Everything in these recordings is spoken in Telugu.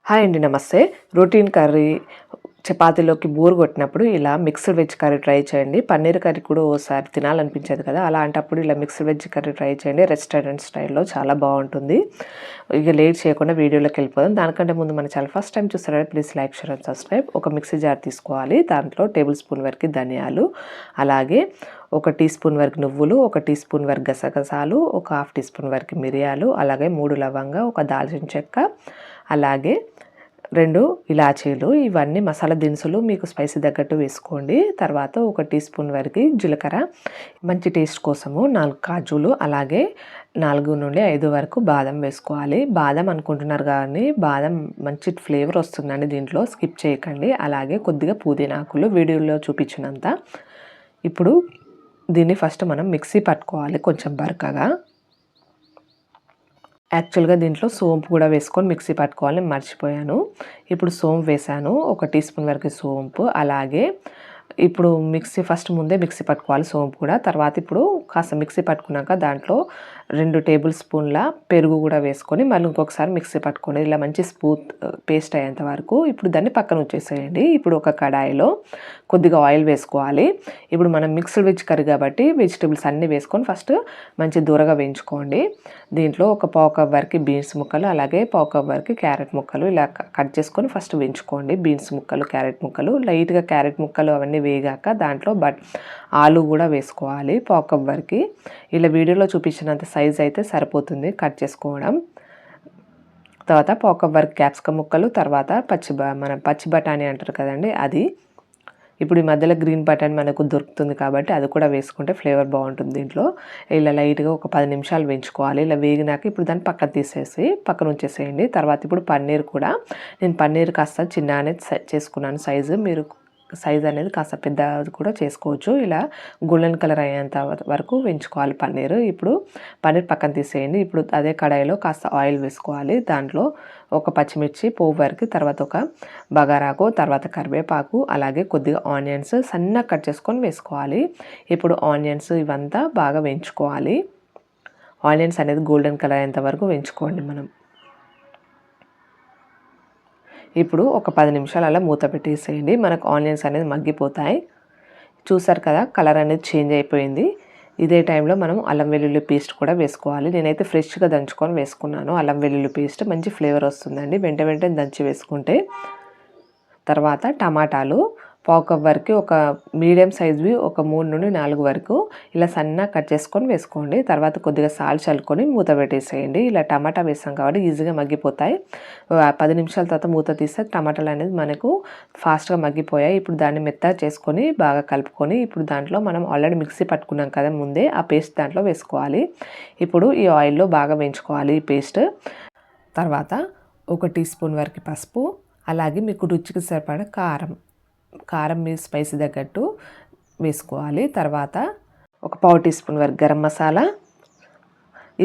హాయ్ అండి, నమస్తే. రొటీన్ కర్రీ చపాతీలోకి బోర్ కొట్టినప్పుడు ఇలా మిక్స్డ్ వెజ్ కర్రీ ట్రై చేయండి. పన్నీర్ కర్రీ కూడా ఓసారి తినాలనిపించేది కదా, అలాంటప్పుడు ఇలా మిక్స్డ్ వెజ్ కర్రీ ట్రై చేయండి. రెస్టారెంట్ స్టైల్లో చాలా బాగుంటుంది. ఇక లేట్ చేయకుండా వీడియోలోకి వెళ్ళిపోదాం. దానికంటే ముందు మన ఛానల్ ఫస్ట్ టైం చూస్తారంటే please like, share and subscribe. ఒక మిక్సీ జార్ తీసుకోవాలి. దాంట్లో టేబుల్ స్పూన్ వరకు ధనియాలు, అలాగే 1 టీ స్పూన్ వరకు నువ్వులు, 1 టీ స్పూన్ వరకు గసగసాలు, ఒక 1/2 టీ స్పూన్ వరకు మిరియాలు, అలాగే 3 లవంగ, ఒక దాల్చిన చెక్క, అలాగే 2 ఇలాచీలు. ఇవన్నీ మసాలా దినుసులు మీకు స్పైసీ తగ్గట్టు వేసుకోండి. తర్వాత 1 టీ స్పూన్ వరకు జీలకర్ర, మంచి టేస్ట్ కోసము 4 కాజులు, అలాగే 4 నుండి 5 వరకు బాదం వేసుకోవాలి. బాదం అనుకుంటున్నారు కానీ బాదం మంచి ఫ్లేవర్ వస్తుందండి దీంట్లో, స్కిప్ చేయకండి. అలాగే కొద్దిగా పుదీనాకులు వీడియోలో చూపించినంత. ఇప్పుడు దీన్ని ఫస్ట్ మనం మిక్సీ పట్టుకోవాలి కొంచెం బరకగా. యాక్చువల్గా దీంట్లో సోంపు కూడా వేసుకొని మిక్సీ పట్టుకోవాలి, మర్చిపోయాను. ఇప్పుడు సోంపు వేసాను, 1 టీ స్పూన్ వరకు సోంపు. అలాగే ఇప్పుడు ఫస్ట్ ముందే మిక్సీ పట్టుకోవాలి సోంపు కూడా. తర్వాత ఇప్పుడు కాస్త మిక్సీ పట్టుకున్నాక దాంట్లో 2 టేబుల్ స్పూన్ల పెరుగు కూడా వేసుకొని మళ్ళీ ఇంకొకసారి మిక్సీ పట్టుకోండి, ఇలా మంచి స్మూత్ పేస్ట్ అయ్యేంత వరకు. ఇప్పుడు దాన్ని పక్కన ఉంచేసేయండి. ఇప్పుడు ఒక కడాయిలో కొద్దిగా ఆయిల్ వేసుకోవాలి. ఇప్పుడు మనం మిక్స్డ్ వెజ్ కర్రీ కాబట్టి వెజిటేబుల్స్ అన్నీ వేసుకొని ఫస్ట్ మంచి దూరగా వేయించుకోండి. దీంట్లో ఒక 1/4 కప్ వరకు బీన్స్ ముక్కలు, అలాగే 1/4 కప్ వరకు క్యారెట్ ముక్కలు ఇలా కట్ చేసుకొని ఫస్ట్ వేయించుకోండి. బీన్స్ ముక్కలు, క్యారెట్ ముక్కలు, లైట్గా క్యారెట్ ముక్కలు అవన్నీ వేగాక దాంట్లో ఆలు కూడా వేసుకోవాలి 1/4 కప్ వరకు. ఇలా వీడియోలో చూపించినంత సైజ్ అయితే సరిపోతుంది కట్ చేసుకోవడం. తర్వాత 1/4 కప్ వరకు క్యాప్సికమ్ ముక్కలు, తర్వాత మన పచ్చి బఠానీ అంటారు కదండి అది. ఇప్పుడు ఈ మధ్యలో గ్రీన్ బఠానీ మనకు దొరుకుతుంది కాబట్టి అది కూడా వేసుకుంటే ఫ్లేవర్ బాగుంటుంది దీంట్లో. ఇలా లైట్గా ఒక 10 నిమిషాలు వేయించుకోవాలి. ఇలా వేగినాక ఇప్పుడు దాన్ని పక్కన తీసేసి పక్కన ఉంచేసేయండి. తర్వాత ఇప్పుడు పన్నీర్ కూడా, నేను పన్నీర్ కాస్త చిన్నగానే చేసుకున్నాను సైజు. మీరు సైజ్ అనేది కాస్త పెద్ద కూడా చేసుకోవచ్చు. ఇలా గోల్డెన్ కలర్ అయ్యేంత వరకు వేయించుకోవాలి పన్నీర్. ఇప్పుడు పన్నీర్ పక్కన తీసేయండి. ఇప్పుడు అదే కడాయిలో కాస్త ఆయిల్ వేసుకోవాలి. దాంట్లో ఒక పచ్చిమిర్చి పోపు వరకు, తర్వాత ఒక బగారాకు, తర్వాత కరివేపాకు, అలాగే కొద్దిగా ఆనియన్స్ సన్నగా కట్ చేసుకొని వేసుకోవాలి. ఇప్పుడు ఆనియన్స్ ఇవంతా బాగా వేయించుకోవాలి. ఆనియన్స్ అనేది గోల్డెన్ కలర్ అయ్యేంత వరకు వేయించుకోండి మనం. ఇప్పుడు ఒక 10 నిమిషాలు అలా మూత పెట్టేసేయండి. మనకు ఆనియన్స్ అనేది మగ్గిపోతాయి. చూసారు కదా, కలర్ అనేది చేంజ్ అయిపోయింది. ఇదే టైంలో మనం అల్లం వెల్లుల్లి పేస్ట్ కూడా వేసుకోవాలి. నేనైతే ఫ్రెష్గా దంచుకొని వేసుకున్నాను. అల్లం వెల్లుల్లి పేస్ట్ మంచి ఫ్లేవర్ వస్తుందండి వెంటనే దంచి వేసుకుంటే. తర్వాత టమాటాలు 1/4 కప్ వరకు, ఒక మీడియం సైజ్వి ఒక 3 నుండి 4 వరకు ఇలా సన్నగా కట్ చేసుకొని వేసుకోండి. తర్వాత కొద్దిగా సాల్ట్ చల్లుకొని మూత పెట్టేసేయండి. ఇలా టమాటా వేసాం కాబట్టి ఈజీగా మగ్గిపోతాయి. 10 నిమిషాల తర్వాత మూత తీస్తే టమాటాలు అనేది మనకు ఫాస్ట్గా మగ్గిపోయాయి. ఇప్పుడు దాన్ని మెత్తగా చేసుకొని బాగా కలుపుకొని ఇప్పుడు దాంట్లో మనం ఆల్రెడీ మిక్సీ పట్టుకున్నాం కదా ముందే, ఆ పేస్ట్ దాంట్లో వేసుకోవాలి. ఇప్పుడు ఈ ఆయిల్లో బాగా వేయించుకోవాలి ఈ పేస్ట్. తర్వాత 1 టీ స్పూన్ వరకు పసుపు, అలాగే మీకు రుచికి సరిపడా కారం మీ స్పైసీ తగ్గట్టు వేసుకోవాలి. తర్వాత ఒక 1/4 టీ స్పూన్ వరకు గరం మసాలా.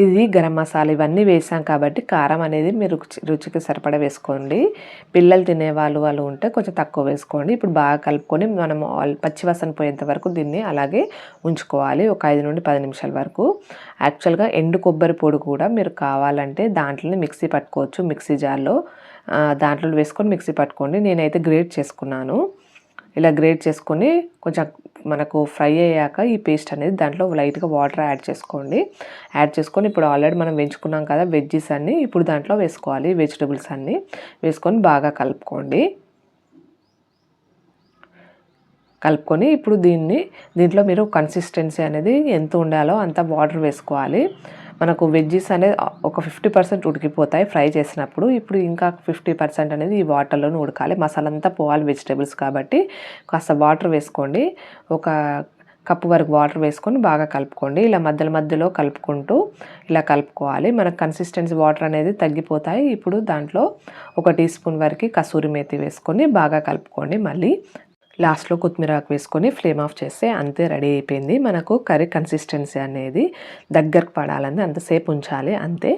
ఇది గరం మసాలా ఇవన్నీ వేసాం కాబట్టి కారం అనేది మీరు రుచికి సరిపడా వేసుకోండి. పిల్లలు తినే వాళ్ళు ఉంటే కొంచెం తక్కువ వేసుకోండి. ఇప్పుడు బాగా కలుపుకొని మనం పచ్చివాసన పోయేంత వరకు దీన్ని అలాగే ఉంచుకోవాలి, ఒక 5 నుండి 10 నిమిషాల వరకు. యాక్చువల్గా ఎండు కొబ్బరి పొడి కూడా మీరు కావాలంటే దాంట్లోనే మిక్సీ పట్టుకోవచ్చు. మిక్సీ జార్లో దాంట్లో వేసుకొని మిక్సీ పట్టుకోండి. నేనైతే గ్రేట్ చేసుకున్నాను. ఇలా గ్రేట్ చేసుకొని కొంచెం మనకు ఫ్రై అయ్యాక ఈ పేస్ట్ అనేది దాంట్లో లైట్గా వాటర్ యాడ్ చేసుకోండి. యాడ్ చేసుకొని ఇప్పుడు ఆల్రెడీ మనం వేయించుకున్నాం కదా వెజ్జీస్ అన్నీ ఇప్పుడు దాంట్లో వేసుకోవాలి. వెజిటబుల్స్ అన్నీ వేసుకొని బాగా కలుపుకోండి. ఇప్పుడు దీంట్లో మీరు కన్సిస్టెన్సీ అనేది ఎంత ఉండాలో అంత వాటర్ వేసుకోవాలి. మనకు వెజ్జీస్ అనేది ఒక 50% ఉడికిపోతాయి ఫ్రై చేసినప్పుడు. ఇప్పుడు ఇంకా 50% అనేది ఈ వాటర్లోనే ఉడకాలి. మసాలా అంతా పోవాలి వెజిటేబుల్స్ కాబట్టి కాస్త వాటర్ వేసుకోండి. ఒక కప్పు వరకు వాటర్ వేసుకొని బాగా కలుపుకోండి. ఇలా మధ్యలో కలుపుకుంటూ ఇలా కలుపుకోవాలి. మనకు కన్సిస్టెన్సీ వాటర్ అనేది తగ్గిపోతాయి. ఇప్పుడు దాంట్లో 1 టీ స్పూన్ వరకు కసూరి మేతి వేసుకొని బాగా కలుపుకోండి. మళ్ళీ లాస్ట్లో కొత్తిమీర ఆకు వేసుకొని ఫ్లేమ్ ఆఫ్ చేస్తే అంతే, రెడీ అయిపోయింది. మనకు కర్రీ కన్సిస్టెన్సీ అనేది దగ్గరకు పడాలని అంతసేపు ఉంచాలి, అంతే.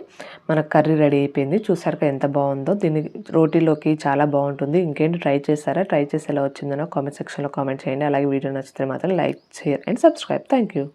మనకు కర్రీ రెడీ అయిపోయింది. చూసారుగా ఎంత బాగుందో. దీన్ని రోటీలోకి చాలా బాగుంటుంది. ఇంకేంటి ట్రై చేస్తారా? ట్రై చేసి ఎలా వచ్చిందో కామెంట్ సెక్షన్లో కామెంట్ చేయండి. అలాగే వీడియో నచ్చితే మాత్రం like, share and subscribe. Thank you.